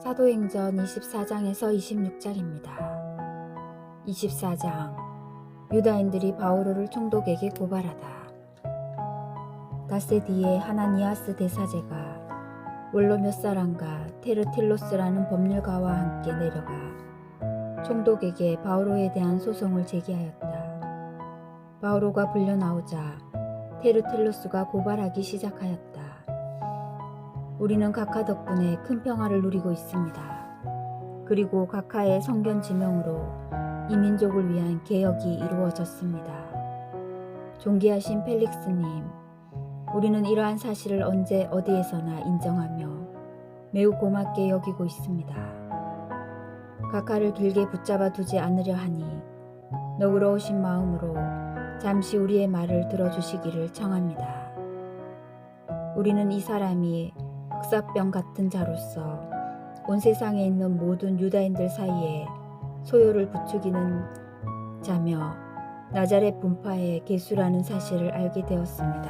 사도행전 24장에서 26장입니다. 24장 유다인들이 바오로를 총독에게 고발하다. 닷새 뒤에 하나니아스 대사제가 원로 몇 사람과 테르틸로스라는 법률가와 함께 내려가 총독에게 바오로에 대한 소송을 제기하였다. 바오로가 불려 나오자 테르틸로스가 고발하기 시작하였다. 우리는 각하 덕분에 큰 평화를 누리고 있습니다. 그리고 각하의 성견 지명으로 이 민족을 위한 개혁이 이루어졌습니다. 존귀하신 펠릭스님, 우리는 이러한 사실을 언제 어디에서나 인정하며 매우 고맙게 여기고 있습니다. 각하를 길게 붙잡아 두지 않으려 하니 너그러우신 마음으로 잠시 우리의 말을 들어주시기를 청합니다. 우리는 이 사람이 흑사병 같은 자로서 온 세상에 있는 모든 유다인들 사이에 소요를 부추기는 자며 나자렛 분파의 개수라는 사실을 알게 되었습니다.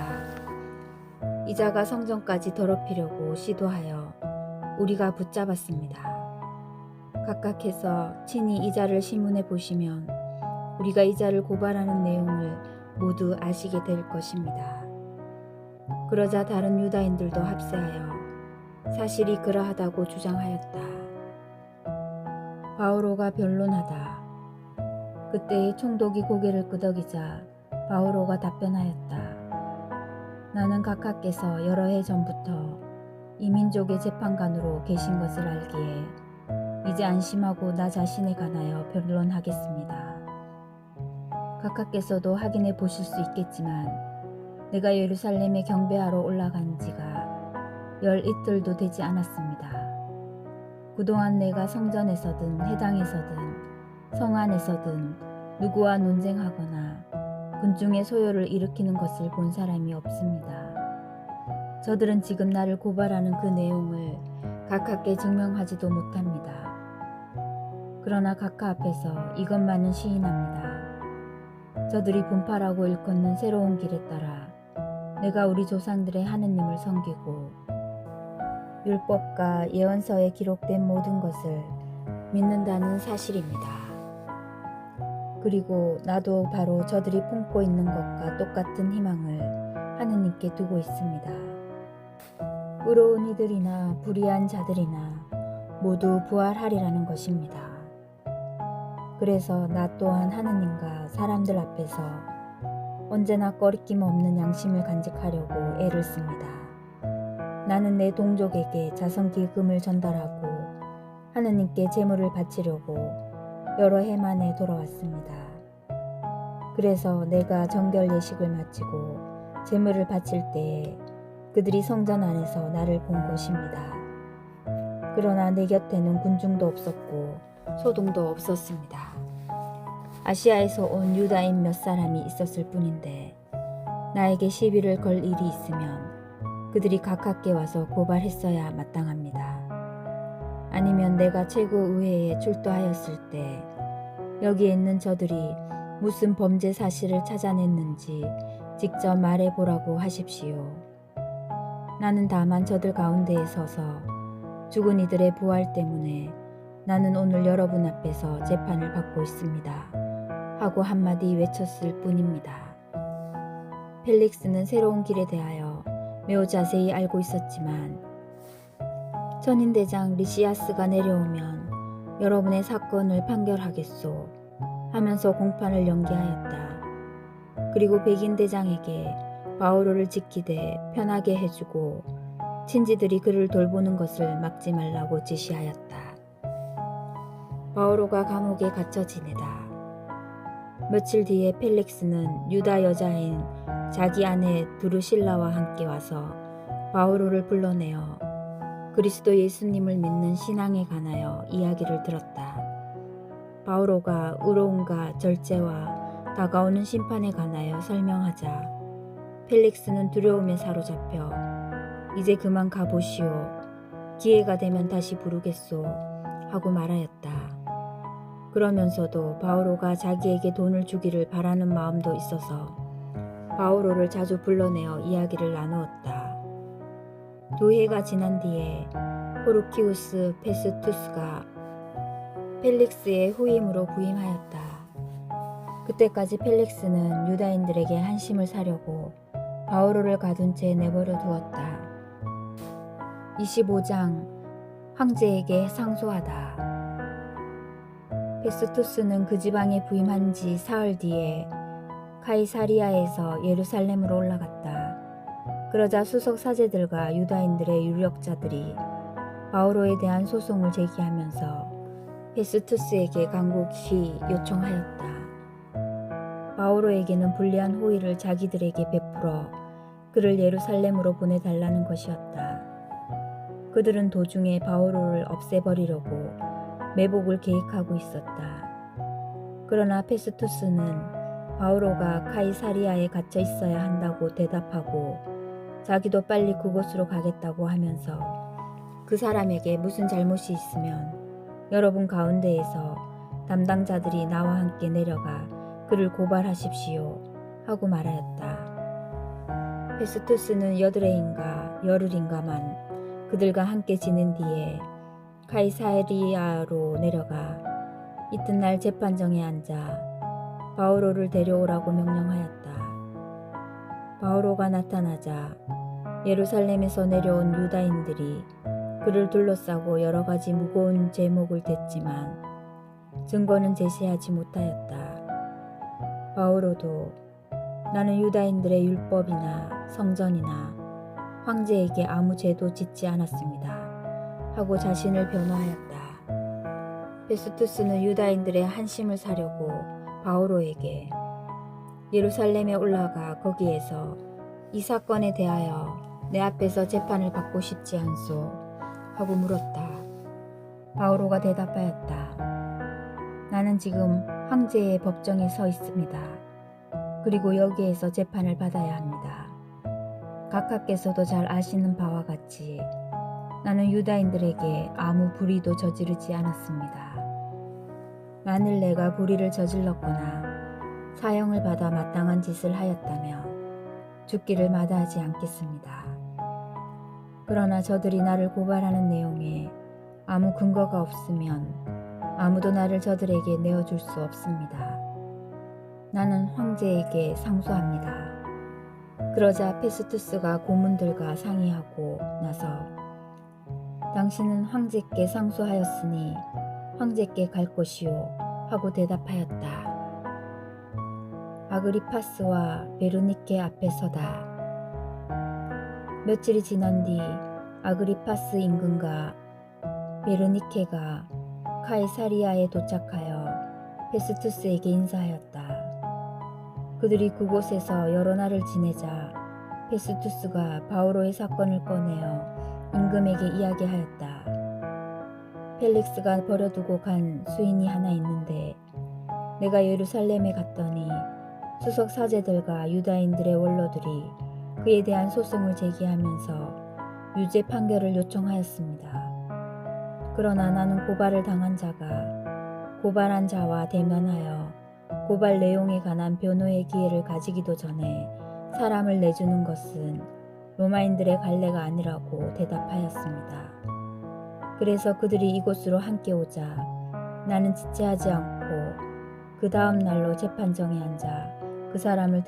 이 자가 성전까지 더럽히려고 시도하여 우리가 붙잡았습니다. 각각해서 친히 이 자를 신문해 보시면 우리가 이 자를 고발하는 내용을 모두 아시게 될 것입니다. 그러자 다른 유다인들도 합세하여 사실이 그러하다고 주장하였다. 바오로가 변론하다. 그때의 총독이 고개를 끄덕이자 바오로가 답변하였다. 나는 각하께서 여러 해 전부터 이 민족의 재판관으로 계신 것을 알기에 이제 안심하고 나 자신에 관하여 변론하겠습니다. 각하께서도 확인해 보실 수 있겠지만 내가 예루살렘에 경배하러 올라간 지가 열 이틀도 되지 않았습니다. 그동안 내가 성전에서든 회당에서든 성 안에서든 누구와 논쟁하거나 군중의 소요를 일으키는 것을 본 사람이 없습니다. 저들은 지금 나를 고발하는 그 내용을 각하께 증명하지도 못합니다. 그러나 각하 앞에서 이것만은 시인합니다. 저들이 분파라고 일컫는 새로운 길에 따라 내가 우리 조상들의 하느님을 섬기고 율법과 예언서에 기록된 모든 것을 믿는다는 사실입니다. 그리고 나도 바로 저들이 품고 있는 것과 똑같은 희망을 하느님께 두고 있습니다. 의로운 이들이나 불의한 자들이나 모두 부활하리라는 것입니다. 그래서 나 또한 하느님과 사람들 앞에서 언제나 꺼리낌 없는 양심을 간직하려고 애를 씁니다. 나는 내 동족에게 자선기금을 전달하고 하느님께 제물을 바치려고 여러 해 만에 돌아왔습니다. 그래서 내가 정결 예식을 마치고 제물을 바칠 때에 그들이 성전 안에서 나를 본 것입니다. 그러나 내 곁에는 군중도 없었고 소동도 없었습니다. 아시아에서 온 유다인 몇 사람이 있었을 뿐인데 나에게 시비를 걸 일이 있으면 그들이 각하께 와서 고발했어야 마땅합니다. 아니면 내가 최고의회에 출두하였을 때 여기에 있는 저들이 무슨 범죄 사실을 찾아냈는지 직접 말해보라고 하십시오. 나는 다만 저들 가운데에 서서 죽은 이들의 부활 때문에 나는 오늘 여러분 앞에서 재판을 받고 있습니다. 하고 한마디 외쳤을 뿐입니다. 펠릭스는 새로운 길에 대하여 매우 자세히 알고 있었지만 천인대장 리시아스가 내려오면 여러분의 사건을 판결하겠소 하면서 공판을 연기하였다. 그리고 백인대장에게 바오로를 지키되 편하게 해주고 친지들이 그를 돌보는 것을 막지 말라고 지시하였다. 바오로가 감옥에 갇혀 지내다. 며칠 뒤에 펠릭스는 유다 여자인 자기 아내 두루실라와 함께 와서 바오로를 불러내어 그리스도 예수님을 믿는 신앙에 관하여 이야기를 들었다. 바오로가 의로움과 절제와 다가오는 심판에 관하여 설명하자 펠릭스는 두려움에 사로잡혀 이제 그만 가보시오. 기회가 되면 다시 부르겠소. 하고 말하였다. 그러면서도 바오로가 자기에게 돈을 주기를 바라는 마음도 있어서 바오로를 자주 불러내어 이야기를 나누었다. 2해가 지난 뒤에 포르키우스 페스투스가 펠릭스의 후임으로 부임하였다. 그때까지 펠릭스는 유다인들에게 한심을 사려고 바오로를 가둔 채 내버려 두었다. 25장 황제에게 상소하다. 페스투스는 그 지방에 부임한 지 사흘 뒤에 카이사리아에서 예루살렘으로 올라갔다. 그러자 수석 사제들과 유다인들의 유력자들이 바오로에 대한 소송을 제기하면서 페스투스에게 간곡히 요청하였다. 바오로에게는 불리한 호의를 자기들에게 베풀어 그를 예루살렘으로 보내달라는 것이었다. 그들은 도중에 바오로를 없애버리려고 매복을 계획하고 있었다. 그러나 페스투스는 바오로가 카이사리아에 갇혀 있어야 한다고 대답하고 자기도 빨리 그곳으로 가겠다고 하면서 그 사람에게 무슨 잘못이 있으면 여러분 가운데에서 담당자들이 나와 함께 내려가 그를 고발하십시오 하고 말하였다. 페스투스는 여드레인가 열흘인가만 그들과 함께 지낸 뒤에 카이사리아로 내려가 이튿날 재판정에 앉아 바오로를 데려오라고 명령하였다. 바오로가 나타나자 예루살렘에서 내려온 유다인들이 그를 둘러싸고 여러 가지 무거운 제목을 댔지만 증거는 제시하지 못하였다. 바오로도 나는 유다인들의 율법이나 성전이나 황제에게 아무 죄도 짓지 않았습니다 하고 자신을 변호하였다. 페스투스는 유다인들의 한심을 사려고 바오로에게 예루살렘에 올라가 거기에서 이 사건에 대하여 내 앞에서 재판을 받고 싶지 않소 하고 물었다. 바오로가 대답하였다. 나는 지금 황제의 법정에 서 있습니다. 그리고 여기에서 재판을 받아야 합니다. 각하께서도 잘 아시는 바와 같이 나는 유다인들에게 아무 불의도 저지르지 않았습니다. 만일 내가 불의를 저질렀거나 사형을 받아 마땅한 짓을 하였다면 죽기를 마다하지 않겠습니다. 그러나 저들이 나를 고발하는 내용에 아무 근거가 없으면 아무도 나를 저들에게 내어줄 수 없습니다. 나는 황제에게 상소합니다. 그러자 페스투스가 고문들과 상의하고 나서 당신은 황제께 상소하였으니 황제께 갈 것이요 하고 대답하였다. 아그리파스와 베르니케 앞에 서다. 며칠이 지난 뒤 아그리파스 임금과 베르니케가 카이사리아에 도착하여 페스투스에게 인사하였다. 그들이 그곳에서 여러 날을 지내자 페스투스가 바오로의 사건을 꺼내어 임금에게 이야기하였다. 펠릭스가 버려두고 간 수인이 하나 있는데 내가 예루살렘에 갔더니 수석 사제들과 유다인들의 원로들이 그에 대한 소송을 제기하면서 유죄 판결을 요청하였습니다. 그러나 나는 고발을 당한 자가 고발한 자와 대면하여 고발 내용에 관한 변호의 기회를 가지기도 전에 사람을 내주는 것은 로마인들의 관례가 아니라고 대답하였습니다. 그래서 그들이 이곳으로 함께 오자 나는 지체하지 않고 그 다음 날로 재판정에 앉아 그 사람을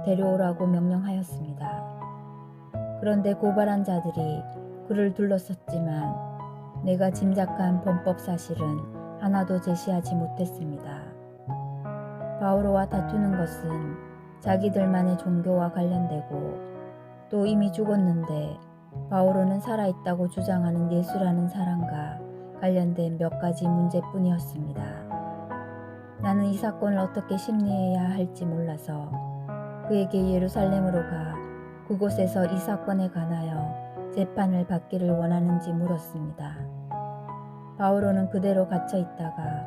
데려오라고 명령하였습니다. 그런데 고발한 자들이 그를 둘러섰지만 내가 짐작한 범법 사실은 하나도 제시하지 못했습니다. 바오로와 다투는 것은 자기들만의 종교와 관련되고 또 이미 죽었는데 바오로는 살아있다고 주장하는 예수라는 사람과 관련된 몇 가지 문제뿐이었습니다. 나는 이 사건을 어떻게 심리해야 할지 몰라서 그에게 예루살렘으로 가 그곳에서 이 사건에 관하여 재판을 받기를 원하는지 물었습니다. 바오로는 그대로 갇혀 있다가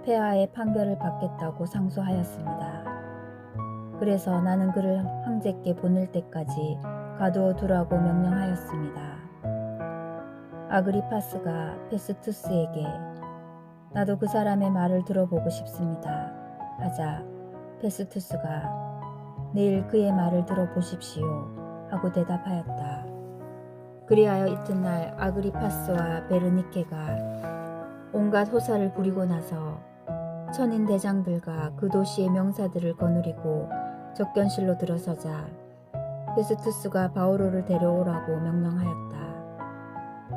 폐하의 판결을 받겠다고 상소하였습니다. 그래서 나는 그를 황제께 보낼 때까지 가두어 두라고 명령하였습니다. 아그리파스가 페스투스에게 나도 그 사람의 말을 들어보고 싶습니다 하자 페스투스가 내일 그의 말을 들어보십시오 하고 대답하였다. 그리하여 이튿날 아그리파스와 베르니케가 온갖 호사를 부리고 나서 천인 대장들과 그 도시의 명사들을 거느리고 접견실로 들어서자 페스투스가 바오로를 데려오라고 명령하였다.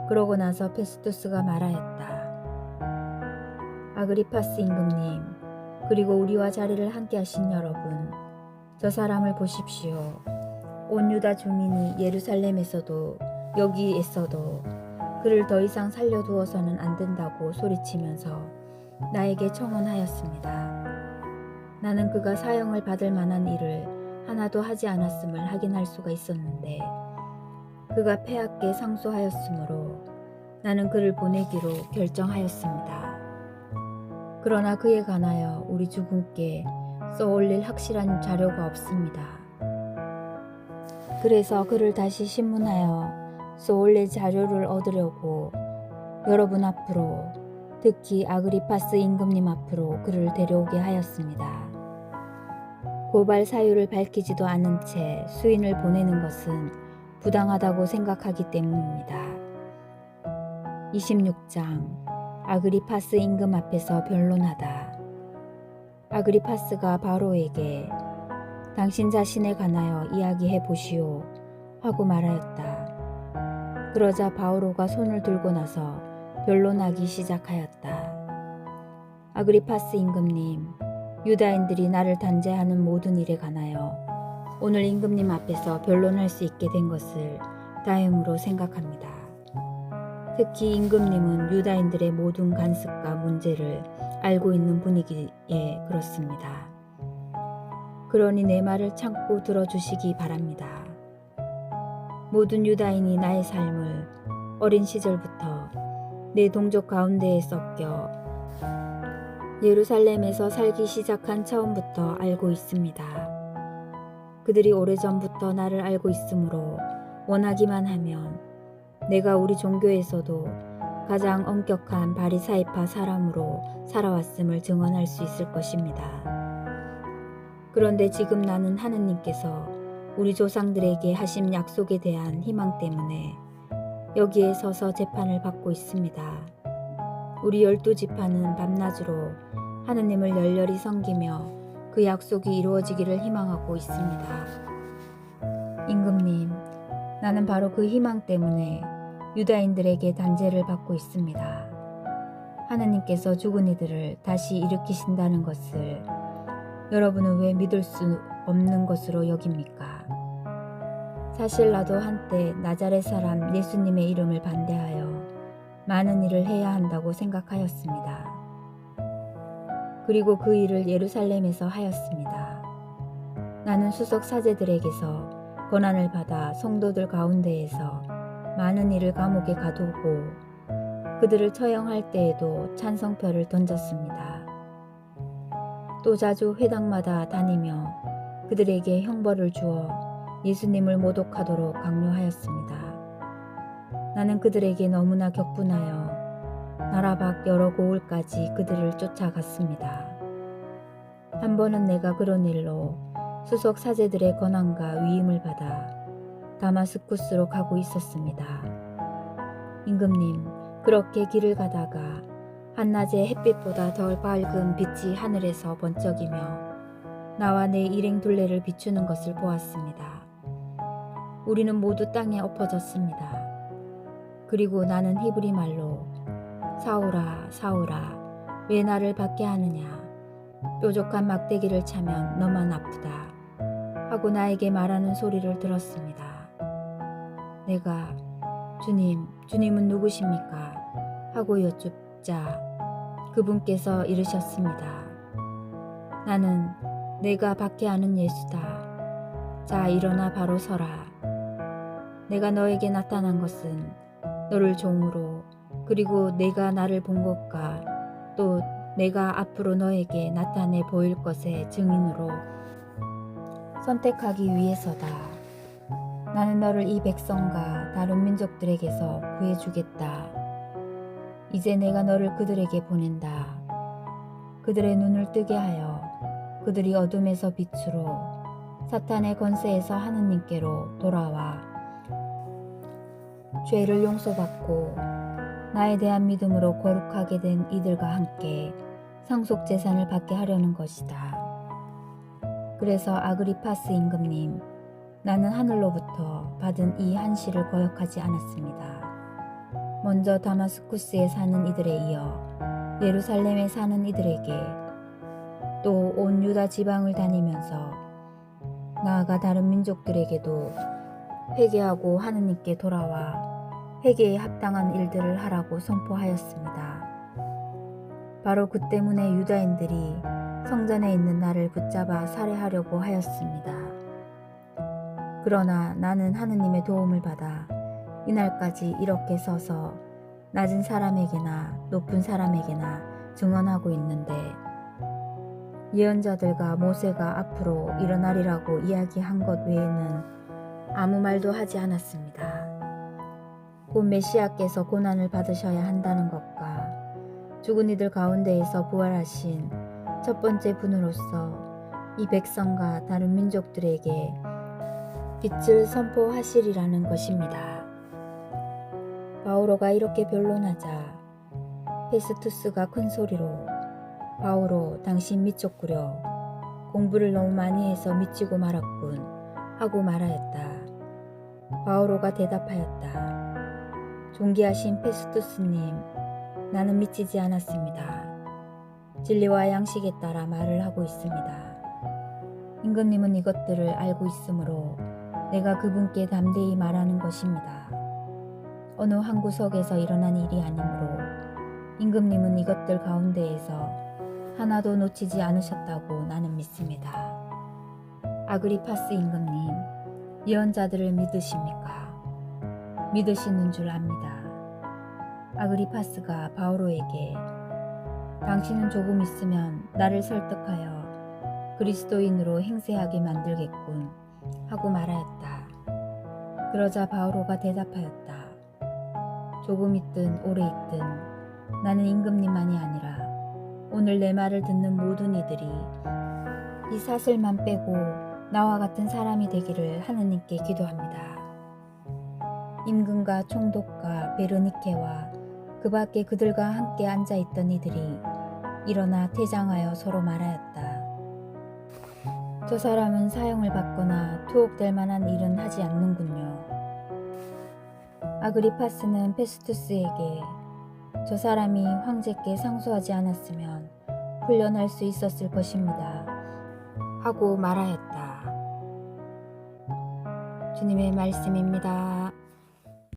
그러고 나서 페스투스가 말하였다. 아그리파스 임금님, 그리고 우리와 자리를 함께 하신 여러분, 저 사람을 보십시오. 온 유다 주민이 예루살렘에서도 여기에서도 그를 더 이상 살려두어서는 안 된다고 소리치면서 나에게 청혼하였습니다. 나는 그가 사형을 받을 만한 일을 하나도 하지 않았음을 확인할 수가 있었는데 그가 폐하께 상소하였으므로 나는 그를 보내기로 결정하였습니다. 그러나 그에 관하여 우리 주군께 써올릴 확실한 자료가 없습니다. 그래서 그를 다시 신문하여 써올릴 자료를 얻으려고 여러분 앞으로, 특히 아그리파스 임금님 앞으로 그를 데려오게 하였습니다. 고발 사유를 밝히지도 않은 채 수인을 보내는 것은 부당하다고 생각하기 때문입니다. 26장 아그리파스 임금 앞에서 변론하다. 아그리파스가 바로에게 당신 자신에 관하여 이야기해 보시오 하고 말하였다. 그러자 바오로가 손을 들고 나서 변론하기 시작하였다. 아그리파스 임금님, 유다인들이 나를 단죄하는 모든 일에 관하여 오늘 임금님 앞에서 변론할 수 있게 된 것을 다행으로 생각합니다. 특히 임금님은 유다인들의 모든 간섭과 문제를 알고 있는 분이기에 그렇습니다. 그러니 내 말을 참고 들어주시기 바랍니다. 모든 유다인이 나의 삶을 어린 시절부터 내 동족 가운데에 섞여 예루살렘에서 살기 시작한 처음부터 알고 있습니다. 그들이 오래전부터 나를 알고 있으므로 원하기만 하면 내가 우리 종교에서도 가장 엄격한 바리사이파 사람으로 살아왔음을 증언할 수 있을 것입니다. 그런데 지금 나는 하느님께서 우리 조상들에게 하신 약속에 대한 희망 때문에 여기에 서서 재판을 받고 있습니다. 우리 12지파는 밤낮으로 하느님을 열렬히 섬기며 그 약속이 이루어지기를 희망하고 있습니다. 임금님, 나는 바로 그 희망 때문에 유다인들에게 단죄를 받고 있습니다. 하느님께서 죽은 이들을 다시 일으키신다는 것을 여러분은 왜 믿을 수 없는 것으로 여깁니까? 사실 나도 한때 나자렛 사람 예수님의 이름을 반대하여 많은 일을 해야 한다고 생각하였습니다. 그리고 그 일을 예루살렘에서 하였습니다. 나는 수석 사제들에게서 권한을 받아 성도들 가운데에서 많은 일을 감옥에 가두고 그들을 처형할 때에도 찬성표를 던졌습니다. 또 자주 회당마다 다니며 그들에게 형벌을 주어 예수님을 모독하도록 강요하였습니다. 나는 그들에게 너무나 격분하여 나라 밖 여러 고을까지 그들을 쫓아갔습니다. 한 번은 내가 그런 일로 수석 사제들의 권한과 위임을 받아 다마스쿠스로 가고 있었습니다. 임금님, 그렇게 길을 가다가 한낮에 햇빛보다 덜 밝은 빛이 하늘에서 번쩍이며 나와 내 일행 둘레를 비추는 것을 보았습니다. 우리는 모두 땅에 엎어졌습니다. 그리고 나는 히브리 말로 사울아, 사울아, 왜 나를 받게 하느냐? 뾰족한 막대기를 차면 너만 아프다. 하고 나에게 말하는 소리를 들었습니다. 내가 주님은 누구십니까? 하고 여쭙자 그분께서 이르셨습니다. 나는 내가 받게 하는 예수다. 자, 일어나 바로 서라. 내가 너에게 나타난 것은 너를 종으로 그리고 내가 나를 본 것과 또 내가 앞으로 너에게 나타내 보일 것의 증인으로 선택하기 위해서다. 나는 너를 이 백성과 다른 민족들에게서 구해주겠다. 이제 내가 너를 그들에게 보낸다. 그들의 눈을 뜨게 하여 그들이 어둠에서 빛으로 사탄의 권세에서 하느님께로 돌아와 죄를 용서받고 나에 대한 믿음으로 거룩하게 된 이들과 함께 상속 재산을 받게 하려는 것이다. 그래서 아그리파스 임금님, 나는 하늘로부터 받은 이 한시를 거역하지 않았습니다. 먼저 다마스쿠스에 사는 이들에 이어 예루살렘에 사는 이들에게, 또 온 유다 지방을 다니면서 나아가 다른 민족들에게도 회개하고 하느님께 돌아와 회개에 합당한 일들을 하라고 선포하였습니다. 바로 그 때문에 유다인들이 성전에 있는 나를 붙잡아 살해하려고 하였습니다. 그러나 나는 하느님의 도움을 받아 이날까지 이렇게 서서 낮은 사람에게나 높은 사람에게나 증언하고 있는데, 예언자들과 모세가 앞으로 일어나리라고 이야기한 것 외에는 아무 말도 하지 않았습니다. 곧 메시아께서 고난을 받으셔야 한다는 것과 죽은 이들 가운데에서 부활하신 첫 번째 분으로서 이 백성과 다른 민족들에게 빛을 선포하시리라는 것입니다. 바오로가 이렇게 변론하자 페스투스가 큰 소리로, 바오로, 당신 미쳤구려. 공부를 너무 많이 해서 미치고 말았군 하고 말하였다. 바오로가 대답하였다. 존귀하신 페스투스님, 나는 미치지 않았습니다. 진리와 양식에 따라 말을 하고 있습니다. 임금님은 이것들을 알고 있으므로 내가 그분께 담대히 말하는 것입니다. 어느 한 구석에서 일어난 일이 아니므로 임금님은 이것들 가운데에서 하나도 놓치지 않으셨다고 나는 믿습니다. 아그리파스 임금님, 예언자들을 믿으십니까? 믿으시는 줄 압니다. 아그리파스가 바오로에게, 당신은 조금 있으면 나를 설득하여 그리스도인으로 행세하게 만들겠군 하고 말하였다. 그러자 바오로가 대답하였다. 조금 있든 오래 있든 나는 임금님만이 아니라 오늘 내 말을 듣는 모든 이들이 이 사슬만 빼고 나와 같은 사람이 되기를 하느님께 기도합니다. 임금과 총독과 베르니케와 그 밖에 그들과 함께 앉아있던 이들이 일어나 퇴장하여 서로 말하였다. 저 사람은 사형을 받거나 투옥될 만한 일은 하지 않는군요. 아그리파스는 페스투스에게 저 사람이 황제께 상소하지 않았으면 풀려날 수 있었을 것입니다 하고 말하였다. 주님의 말씀입니다.